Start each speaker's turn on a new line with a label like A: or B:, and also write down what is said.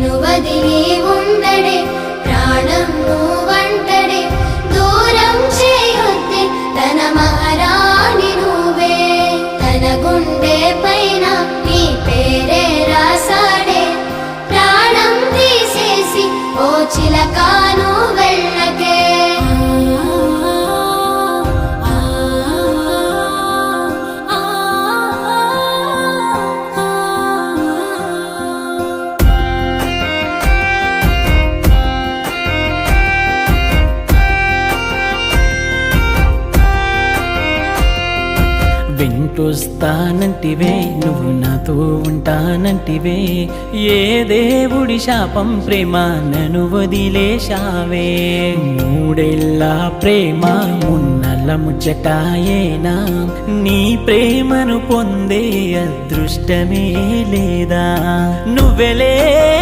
A: నిన్ను వదిలి ఉండడే ప్రాణం నువ్వంటడే దూరం చేయొద్దే తన మహారాణి నువ్వే తన గుండె పైన నీ పేరే రాసాడే ప్రాణం తీసేసి ఓ చిలకాను వెళ్ళకే
B: వెంటొస్తానంటివే నువ్వు నాతో ఉంటానంటివే ఏ దేవుడి శాపం ప్రేమ నన్ను వదిలేశావే మూడేళ్ళ ప్రేమ మున్నల ముచ్చటాయేనా నీ ప్రేమను పొందే అదృష్టమే లేదా నువ్వెలే